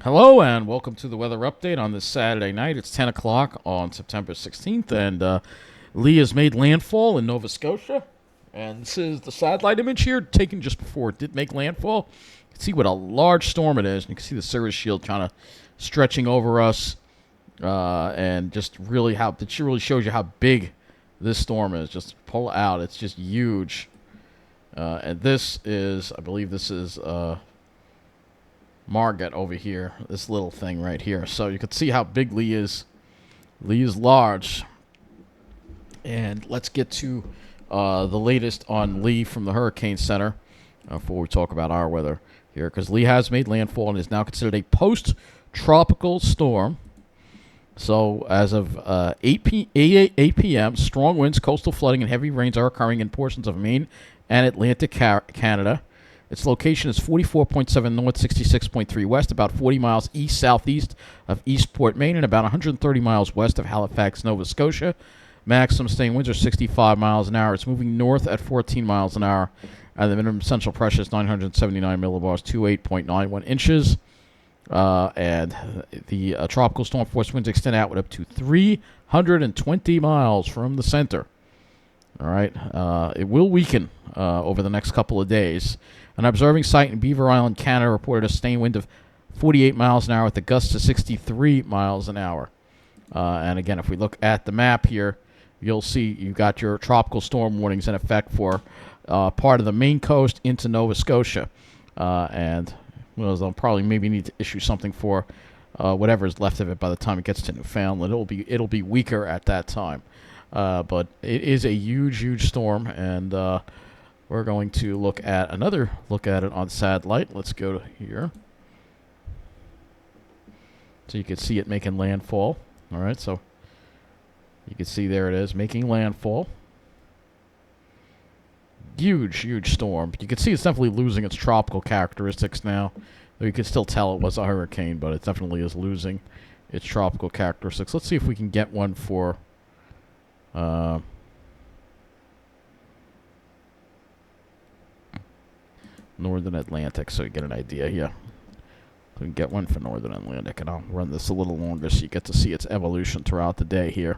Hello and welcome to the weather update on this Saturday night. It's 10 o'clock on September 16th, and Lee has made landfall in Nova Scotia. And this is the satellite image here taken just before it did make landfall. You can see what a large storm it is. And you can see the cirrus shield kind of stretching over us, and just really it really shows you how big this storm is. Just pull out. It's just huge. And this is, I believe this is Margaret over here, this little thing right here. So you can see how big Lee is. Lee is large. And let's get to the latest on Lee from the Hurricane Center before we talk about our weather here, because Lee has made landfall and is now considered a post-tropical storm. So as of 8 p.m., strong winds, coastal flooding, and heavy rains are occurring in portions of Maine and Atlantic Canada. Its location is 44.7 north, 66.3 west, about 40 miles east-southeast of Eastport, Maine, and about 130 miles west of Halifax, Nova Scotia. Maximum sustained winds are 65 miles an hour. It's moving north at 14 miles an hour. And the minimum central pressure is 979 millibars, 28.91 inches. And the tropical storm force winds extend outward up to 320 miles from the center. All right. It will weaken over the next couple of days. An observing site in Beaver Island, Canada, reported a sustained wind of 48 miles an hour with the gusts to 63 miles an hour. And again, if we look at the map here, you'll see you've got your tropical storm warnings in effect for part of the Maine coast into Nova Scotia. And they'll probably maybe need to issue something for whatever is left of it by the time it gets to Newfoundland. It'll be weaker at that time. But it is a huge storm, and we're going to look at another look at it on satellite. Let's go to here. So you can see it making landfall. All right, so you can see there it is, making landfall. Huge storm. You can see it's definitely losing its tropical characteristics now. You can still tell it was a hurricane, but it definitely is losing its tropical characteristics. Let's see if we can get one for Northern Atlantic, so you get an idea here. We can get one for Northern Atlantic, and I'll run this a little longer so you get to see its evolution throughout the day here.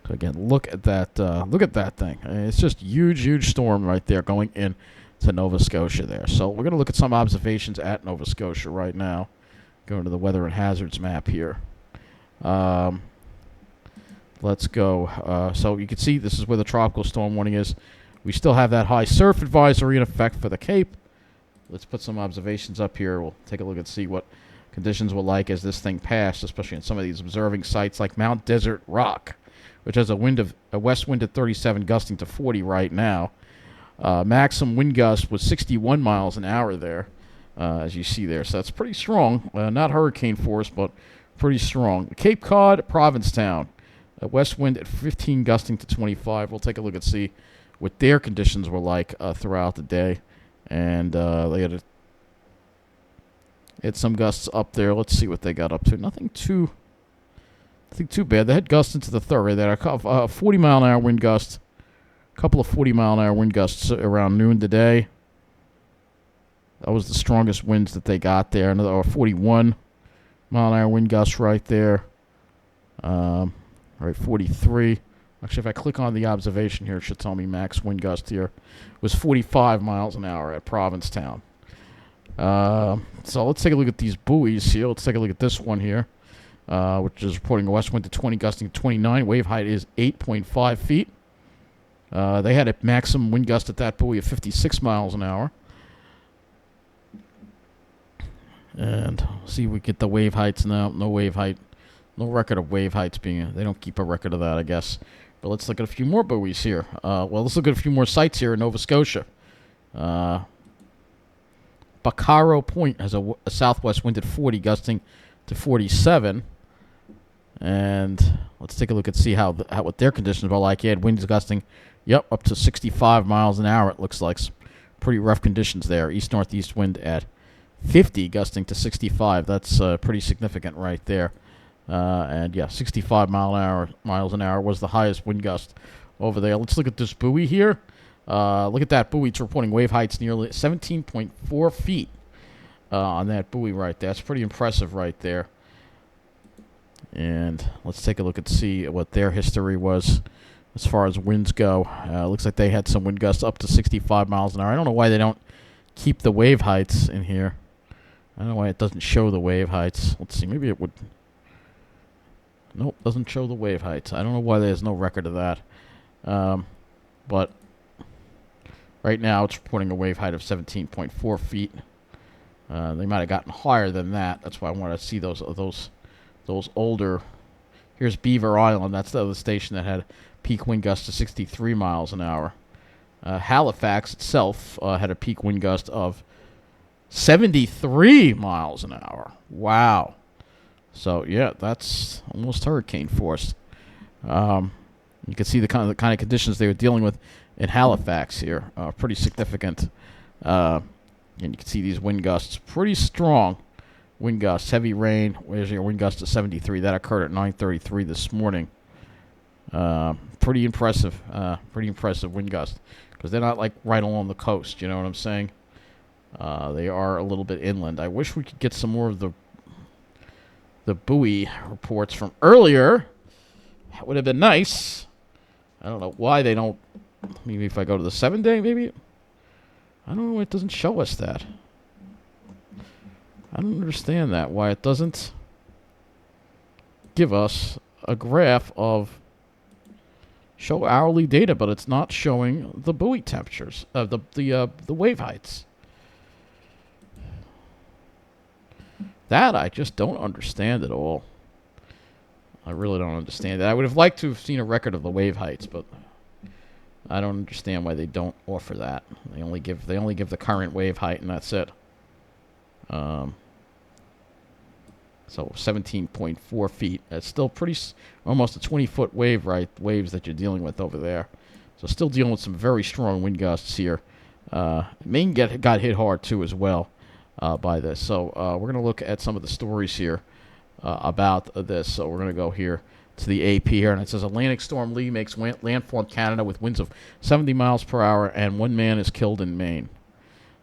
So again, look at that. Look at that thing. It's just huge storm right there going into Nova Scotia there. So we're going to look at some observations at Nova Scotia right now. Going to the weather and hazards map here. Let's go. So you can see this is where the tropical storm warning is. We still have that high surf advisory in effect for the Cape. Let's put some observations up here. We'll take a look and see what conditions were like as this thing passed, especially in some of these observing sites like Mount Desert Rock, which has a west wind at 37, gusting to 40 right now. Maximum wind gust was 61 miles an hour there, as you see there. So that's pretty strong. Not hurricane force, but pretty strong. Cape Cod, Provincetown. West wind at 15, gusting to 25. We'll take a look and see what their conditions were like throughout the day. And they had some gusts up there. Let's see what they got up to. Nothing too bad. They had gusts into the 30. They had a 40-mile-an-hour wind gust. A couple of 40-mile-an-hour wind gusts around noon today. That was the strongest winds that they got there. Another 41-mile-an-hour wind gust right there. All right, 43. Actually, if I click on the observation here, it should tell me max wind gust here was 45 miles an hour at Provincetown. So let's take a look at these buoys here. Let's take a look at this one here, which is reporting a west wind to 20, gusting to 29. Wave height is 8.5 feet. They had a maximum wind gust at that buoy of 56 miles an hour. And see if we get the wave heights now. No wave height. No record of wave heights being... They don't keep a record of that, I guess. But let's look at a few more buoys here. Let's look at a few more sites here in Nova Scotia. Bacaro Point has a southwest wind at 40, gusting to 47. And let's take a look and see what their conditions were like. You had winds gusting, up to 65 miles an hour, it looks like. Pretty rough conditions there. East-northeast wind at 50, gusting to 65. That's pretty significant right there. 65 miles an hour was the highest wind gust over there. Let's look at this buoy here. Look at that buoy. It's reporting wave heights nearly 17.4 feet on that buoy right there. That's pretty impressive right there. And let's take a look and see what their history was as far as winds go. Looks like they had some wind gusts up to 65 miles an hour. I don't know why they don't keep the wave heights in here. I don't know why it doesn't show the wave heights. Let's see. Maybe it would. Nope, doesn't show the wave heights. I don't know why there's no record of that. But right now it's reporting a wave height of 17.4 feet. They might have gotten higher than that. That's why I want to see those older. Here's Beaver Island. That's the other station that had peak wind gusts to 63 miles an hour. Halifax itself had a peak wind gust of 73 miles an hour. Wow. So yeah, that's almost hurricane force. You can see the kind of conditions they were dealing with in Halifax here. Pretty significant. And you can see these wind gusts, pretty strong wind gusts, heavy rain. Where's your wind gust to 73? That occurred at 9:33 this morning. Pretty impressive wind gust, because they're not like right along the coast. You know what I'm saying? They are a little bit inland. I wish we could get some more of the buoy reports from earlier. That would have been nice. I don't know why they don't. Maybe if I go to the 7-day, maybe. I don't know why it doesn't show us that. I don't understand that. Why it doesn't give us a graph of show hourly data, but it's not showing the buoy temperatures of the wave heights. That I just don't understand at all. I really don't understand that. I would have liked to have seen a record of the wave heights, but I don't understand why they don't offer that. They only give the current wave height, and that's it. So 17.4 feet. That's still almost a 20-foot waves that you're dealing with over there. So still dealing with some very strong wind gusts here. Maine got hit hard too as well by this. So we're going to look at some of the stories here about this. So we're going to go here to the AP here, and it says Atlantic Storm Lee makes landfall in Canada with winds of 70 miles per hour, and 1 man is killed in Maine.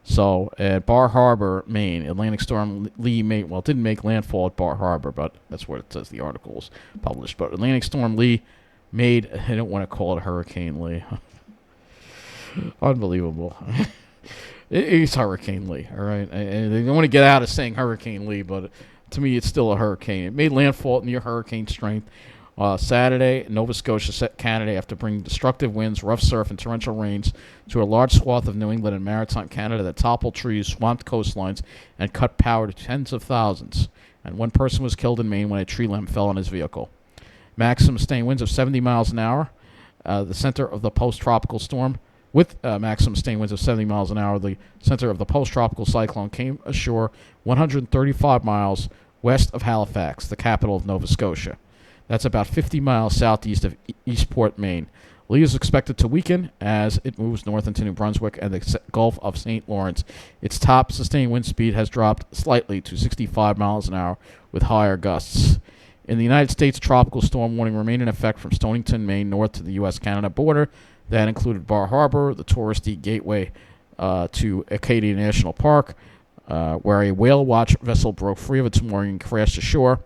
So at Bar Harbor, Maine, Atlantic Storm Lee it didn't make landfall at Bar Harbor, but that's what it says the article is published. But Atlantic Storm Lee I don't want to call it Hurricane Lee. Unbelievable. It's Hurricane Lee, all right? And they want to get out of saying Hurricane Lee, but to me it's still a hurricane. It made landfall near hurricane strength Saturday, Nova Scotia, Canada, after bringing destructive winds, rough surf, and torrential rains to a large swath of New England and maritime Canada that toppled trees, swamped coastlines, and cut power to tens of thousands. And 1 person was killed in Maine when a tree limb fell on his vehicle. Maximum sustained winds of 70 miles an hour. The center of the post-tropical storm, with maximum sustained winds of 70 miles an hour, the center of the post-tropical cyclone came ashore 135 miles west of Halifax, the capital of Nova Scotia. That's about 50 miles southeast of Eastport, Maine. Lee is expected to weaken as it moves north into New Brunswick and the Gulf of St. Lawrence. Its top sustained wind speed has dropped slightly to 65 miles an hour with higher gusts. In the United States, tropical storm warning remained in effect from Stonington, Maine, north to the U.S.-Canada border. That included Bar Harbor, the touristy gateway to Acadia National Park, where a whale watch vessel broke free of its mooring and crashed ashore,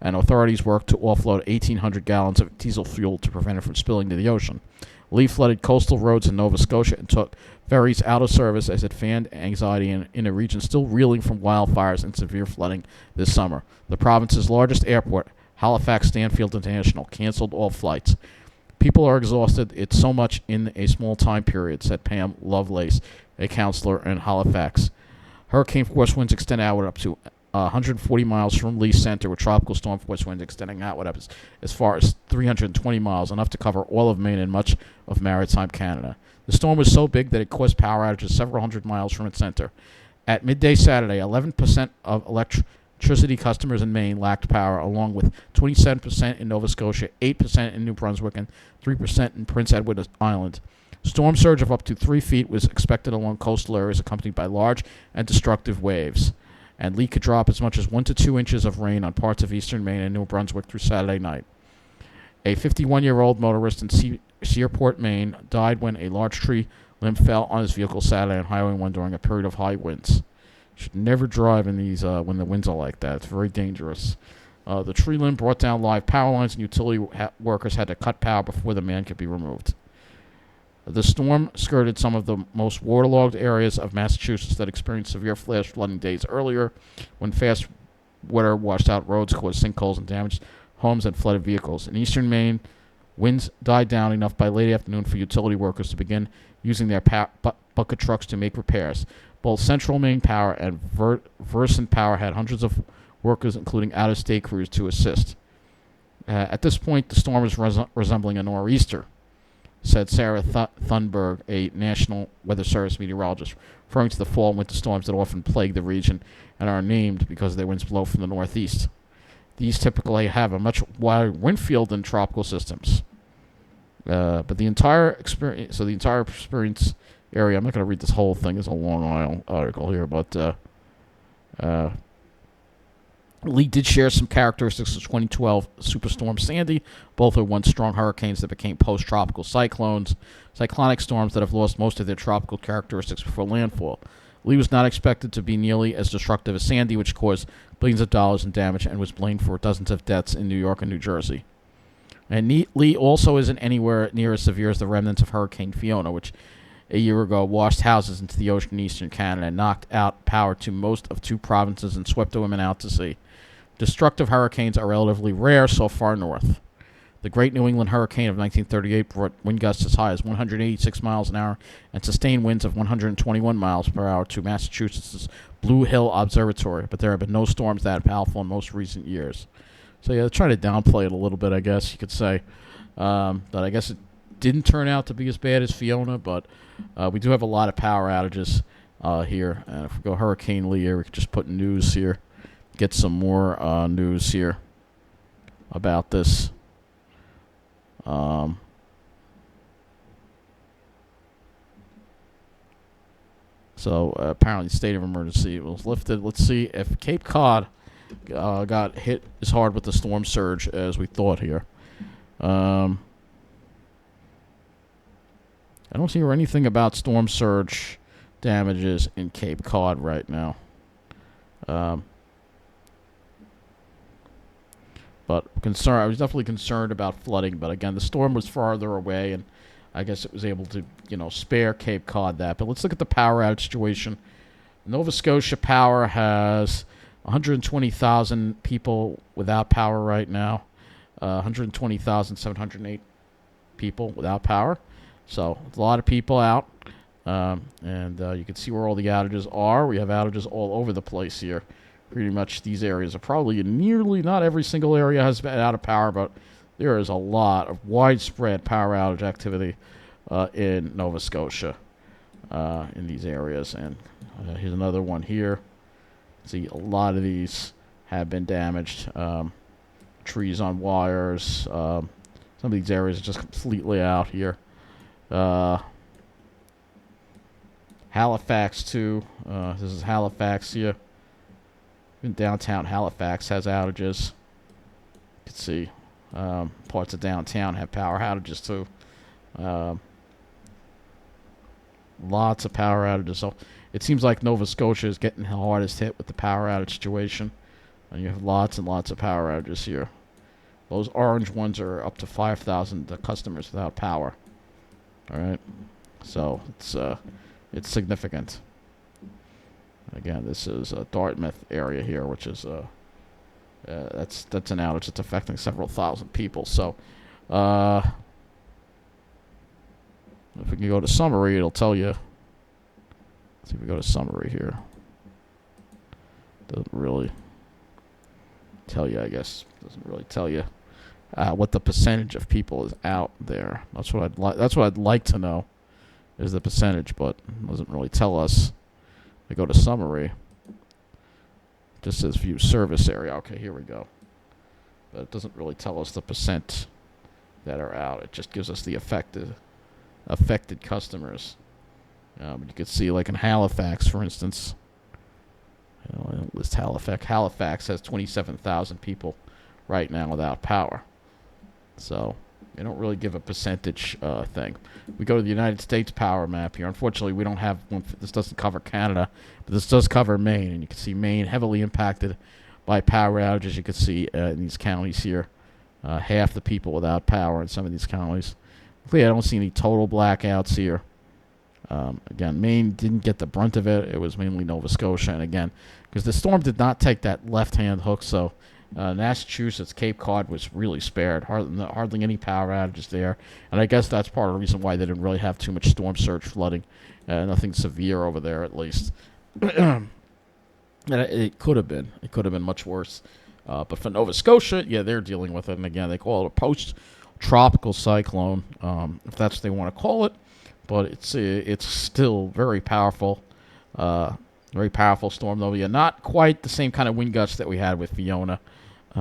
and authorities worked to offload 1,800 gallons of diesel fuel to prevent it from spilling to the ocean. Lee flooded coastal roads in Nova Scotia and took ferries out of service as it fanned anxiety in a region still reeling from wildfires and severe flooding this summer. The province's largest airport, Halifax Stanfield International, canceled all flights. People are exhausted. It's so much in a small time period, said Pam Lovelace, a counselor in Halifax. Hurricane force winds extend outward up to 140 miles from Lee Center, with tropical storm force winds extending outward up as far as 320 miles, enough to cover all of Maine and much of maritime Canada. The storm was so big that it caused power outages several hundred miles from its center. At midday Saturday, 11% of electricity customers in Maine lacked power, along with 27% in Nova Scotia, 8% in New Brunswick, and 3% in Prince Edward Island. Storm surge of up to 3 feet was expected along coastal areas, accompanied by large and destructive waves. And Lee could drop as much as 1 to 2 inches of rain on parts of eastern Maine and New Brunswick through Saturday night. A 51-year-old motorist in Searport, Maine, died when a large tree Limb fell on his vehicle Saturday on Highway 1 during a period of high winds. Should never drive in these when the winds are like that. It's very dangerous. The tree limb brought down live power lines, and utility workers had to cut power before the man could be removed. The storm skirted some of the most waterlogged areas of Massachusetts that experienced severe flash flooding days earlier, when fast water washed out roads, caused sinkholes, and damaged homes and flooded vehicles. In eastern Maine, winds died down enough by late afternoon for utility workers to begin using their bucket trucks to make repairs. Both Central Maine Power and Versant Power had hundreds of workers, including out-of-state crews, to assist. At this point, the storm was resembling a nor'easter, said Sarah Thunberg, a National Weather Service meteorologist, referring to the fall and winter storms that often plague the region and are named because their winds blow from the northeast. These typically have a much wider wind field than tropical systems. But the entire experience area, I'm not going to read this whole thing. It's a long article here, but Lee did share some characteristics of 2012 Superstorm Sandy. Both are once strong hurricanes that became post-tropical cyclones, cyclonic storms that have lost most of their tropical characteristics before landfall. Lee was not expected to be nearly as destructive as Sandy, which caused billions of dollars in damage and was blamed for dozens of deaths in New York and New Jersey. And Lee also isn't anywhere near as severe as the remnants of Hurricane Fiona, which a year ago washed houses into the ocean in eastern Canada and knocked out power to most of 2 provinces and swept the women out to sea. Destructive hurricanes are relatively rare so far north. The Great New England Hurricane of 1938 brought wind gusts as high as 186 miles an hour and sustained winds of 121 miles per hour to Massachusetts' Blue Hill Observatory, but there have been no storms that powerful in most recent years. So yeah, try to downplay it a little bit, I guess you could say. But I guess it didn't turn out to be as bad as Fiona, but we do have a lot of power outages here. And if we go Hurricane Lee here, we can just put news here, get some more news here about this. So apparently state of emergency was lifted. Let's see if Cape Cod got hit as hard with the storm surge as we thought here. I don't see anything about storm surge damages in Cape Cod right now. But I was definitely concerned about flooding. But again, the storm was farther away, and I guess it was able to, spare Cape Cod that. But let's look at the power outage situation. Nova Scotia Power has 120,000 people without power right now. 120,708 people without power. So it's a lot of people out. And you can see where all the outages are. We have outages all over the place here. Pretty much these areas are probably nearly, not every single area has been out of power, but there is a lot of widespread power outage activity in Nova Scotia in these areas. And here's another one here. See, a lot of these have been damaged. Trees on wires. Some of these areas are just completely out here. Halifax, too. This is Halifax here. Even downtown Halifax has outages. You can see parts of downtown have power outages, too. Lots of power outages. So it seems like Nova Scotia is getting the hardest hit with the power outage situation. And you have lots and lots of power outages here. Those orange ones are up to 5,000 customers without power. All right. So it's significant. Again, this is a Dartmouth area here, which is that's an outage that's affecting several thousand people. So if we can go to summary, it'll tell you. Let's see if we go to summary here. Doesn't really tell you, I guess. Doesn't really tell you what the percentage of people is out there. That's what I'd like to know, is the percentage, but it doesn't really tell us. We go to summary. It just says view service area. Okay, here we go. But it doesn't really tell us the percent that are out. It just gives us the affected customers. But you can see, like in Halifax, for instance. I don't list Halifax. Halifax has 27,000 people right now without power. So They don't really give a percentage thing. We go to the United States power map here. Unfortunately, we don't have one. This doesn't cover Canada, but this does cover Maine, and you can see Maine heavily impacted by power outages. You can see in these counties here, half the people without power in some of these counties. Luckily, I don't see any total blackouts here. Again, Maine didn't get the brunt of it. It was mainly Nova Scotia, and again, because the storm did not take that left-hand hook, so Massachusetts, Cape Cod was really spared. Hardly any power outages there. And I guess that's part of the reason why they didn't really have too much storm surge flooding. Nothing severe over there, at least. And it could have been. It could have been much worse. But for Nova Scotia, yeah, they're dealing with it. And again, they call it a post-tropical cyclone, if that's what they want to call it. But it's still very powerful. Very powerful storm, though. Yeah, not quite the same kind of wind gusts that we had with Fiona.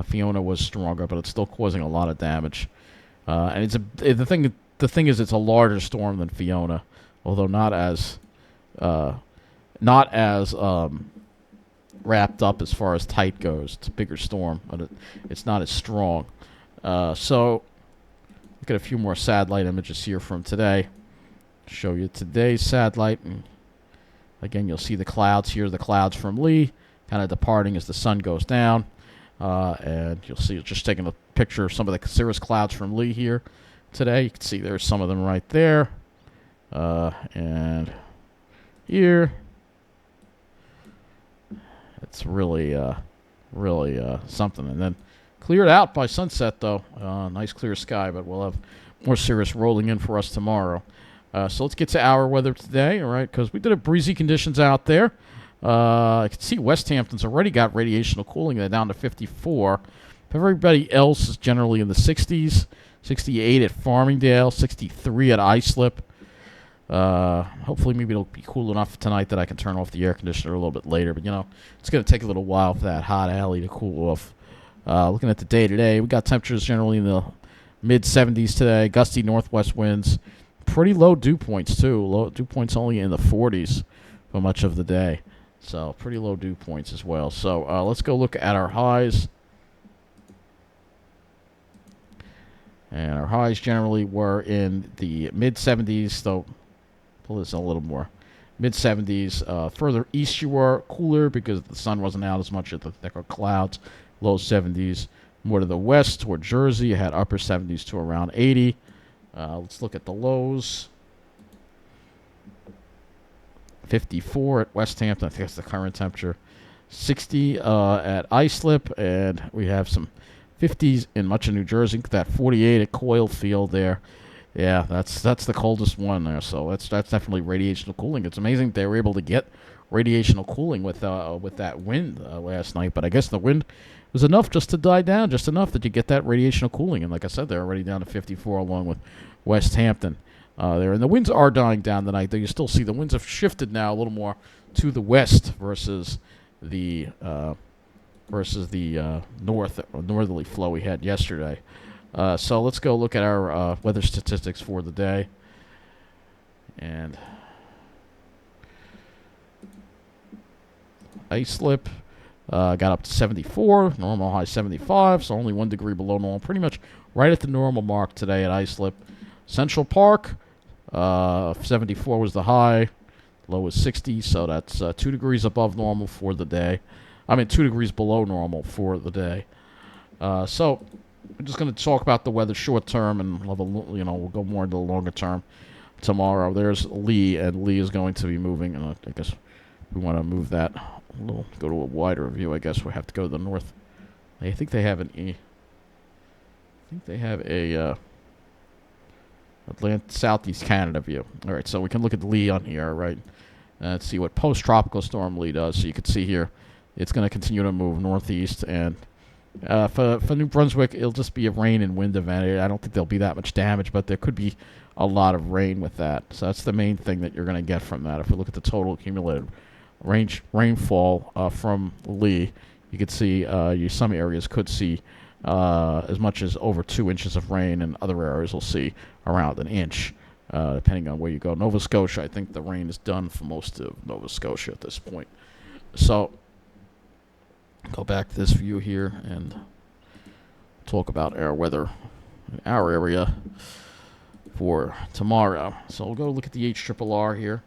Fiona was stronger, but it's still causing a lot of damage. And the thing is, it's a larger storm than Fiona, although not as wrapped up as far as tight goes. It's a bigger storm, but it's not as strong. So look at a few more satellite images here from today. Show you today's satellite. And again, you'll see the clouds here, the clouds from Lee, kind of departing as the sun goes down. And you'll see, just taking a picture of some of the cirrus clouds from Lee here today. You can see there's some of them right there. And here. It's really something. And then cleared out by sunset, though. Nice clear sky, but we'll have more cirrus rolling in for us tomorrow. So let's get to our weather today, all right, because we did have breezy conditions out there. I can see West Hampton's already got radiational cooling. They're down to 54. Everybody else is generally in the 60s. 68 at Farmingdale, 63 at Islip. Hopefully maybe it'll be cool enough tonight that I can turn off the air conditioner a little bit later. But, it's going to take a little while for that hot alley to cool off. Looking at the day today, we got temperatures generally in the mid-70s today. Gusty northwest winds. Pretty low dew points, too. Low dew points only in the 40s for much of the day. So, pretty low dew points as well. So, let's go look at our highs. And our highs generally were in the mid-70s, so pull this a little more. Mid-70s. Further east you were cooler because the sun wasn't out as much at the thicker clouds. Low 70s. More to the west toward Jersey, you had upper 70s to around 80. Let's look at the lows. 54 at West Hampton. I think that's the current temperature. 60 at Islip, and we have some 50s in much of New Jersey. That 48 at Coilfield there. Yeah, that's the coldest one there. So that's definitely radiational cooling. It's amazing they were able to get radiational cooling with that wind last night. But I guess the wind was enough just to die down, just enough that you get that radiational cooling. And like I said, they're already down to 54 along with West Hampton there. And the winds are dying down tonight. Though you still see the winds have shifted now a little more to the west versus the northerly flow we had yesterday. So let's go look at our weather statistics for the day. And Islip got up to 74, normal high 75, so only 1 degree below normal. Pretty much right at the normal mark today at Islip. Central Park, 74 was the high, low was 60, so that's 2 degrees above normal for the day. 2 degrees below normal for the day. So I'm just going to talk about the weather short term, and we'll go more into the longer term tomorrow. There's Lee, and Lee is going to be moving. And I guess we want to move that a little, go to a wider view. I guess we have to go to the north. I think they have Southeast Canada view. All right, so we can look at Lee on here, right? Let's see what post-tropical storm Lee does. So you can see here, it's going to continue to move northeast, and for New Brunswick, it'll just be a rain and wind event. I don't think there'll be that much damage, but there could be a lot of rain with that. So that's the main thing that you're going to get from that. If we look at the total accumulated rainfall from Lee, you could see some areas could see as much as over 2 inches of rain, and other areas will see around 1 inch, depending on where you go. Nova Scotia, I think the rain is done for most of Nova Scotia at this point. So go back to this view here and talk about our weather our area for tomorrow. So we'll go look at the HRRR here.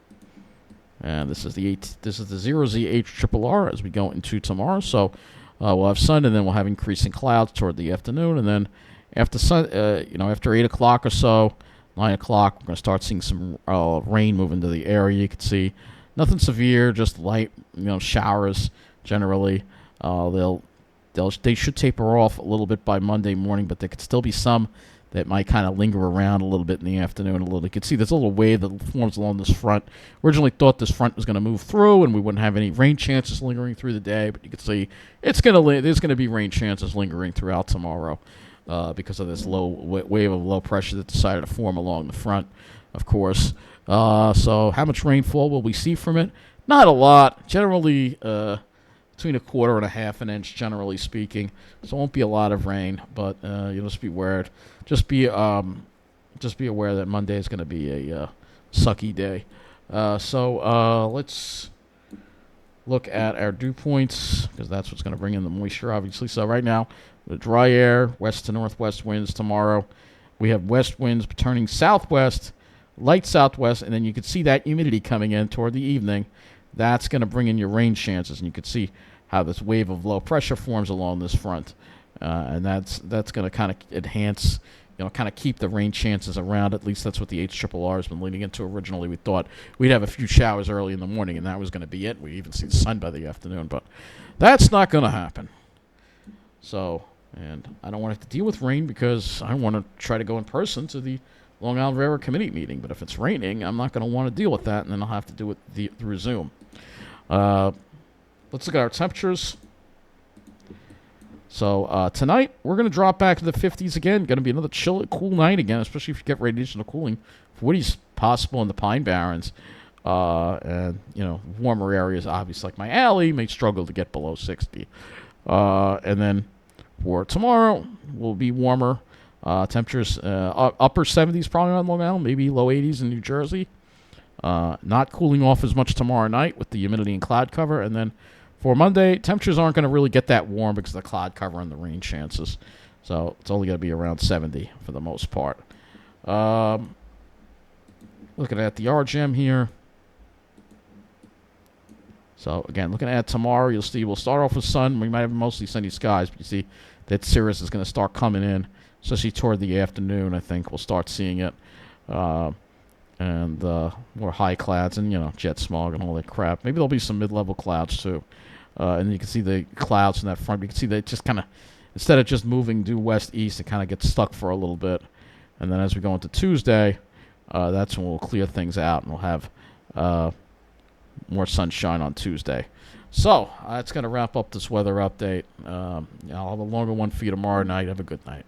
And this is the 0Z HRRR as we go into tomorrow. So we'll have sun, and then we'll have increasing clouds toward the afternoon, and then after sun, after 8 o'clock or so, 9 o'clock, we're going to start seeing some rain move into the area. You can see nothing severe, just light, showers generally. They should taper off a little bit by Monday morning, but there could still be some that might kind of linger around a little bit in the afternoon. You can see there's a little wave that forms along this front. Originally thought this front was going to move through and we wouldn't have any rain chances lingering through the day, but you can see there's going to be rain chances lingering throughout tomorrow because of this low wave of low pressure that decided to form along the front, of course. So how much rainfall will we see from it? Not a lot. Generally, between a quarter and a half an inch, generally speaking. So it won't be a lot of rain, but you'll just be aware. Just be aware that Monday is going to be a sucky day. So let's look at our dew points, because that's what's going to bring in the moisture, obviously. So right now, the dry air, west to northwest winds tomorrow. We have west winds turning southwest, light southwest, and then you can see that humidity coming in toward the evening. That's going to bring in your rain chances, and you can see how this wave of low pressure forms along this front, and that's going to kind of enhance, kind of keep the rain chances around. At least that's what the HRRR has been leading into. Originally, we thought we'd have a few showers early in the morning, and that was going to be it. We even see the sun by the afternoon, but that's not going to happen. So, and I don't want to have to deal with rain because I want to try to go in person to the Long Island Railroad Committee meeting. But if it's raining, I'm not going to want to deal with that, and then I'll have to do it through Zoom. Let's look at our temperatures. So tonight, we're going to drop back to the 50s again. Going to be another cool night again, especially if you get radiational cooling. What is possible in the Pine Barrens. And, warmer areas, obviously, like my alley, may struggle to get below 60. And then for tomorrow, will be warmer. Temperatures upper 70s probably on Long Island, maybe low 80s in New Jersey. Not cooling off as much tomorrow night with the humidity and cloud cover. And then for Monday, temperatures aren't going to really get that warm because of the cloud cover and the rain chances. So it's only going to be around 70 for the most part. Looking at the RGM here. So again, looking at tomorrow, you'll see we'll start off with sun. We might have mostly sunny skies, but you see that cirrus is going to start coming in, especially toward the afternoon. I think we'll start seeing it. And more high clouds and, jet smog and all that crap. Maybe there'll be some mid-level clouds, too. And you can see the clouds from that front. You can see they just kind of, instead of just moving due west-east, it kind of gets stuck for a little bit. And then as we go into Tuesday, that's when we'll clear things out and we'll have more sunshine on Tuesday. So that's going to wrap up this weather update. I'll have a longer one for you tomorrow night. Have a good night.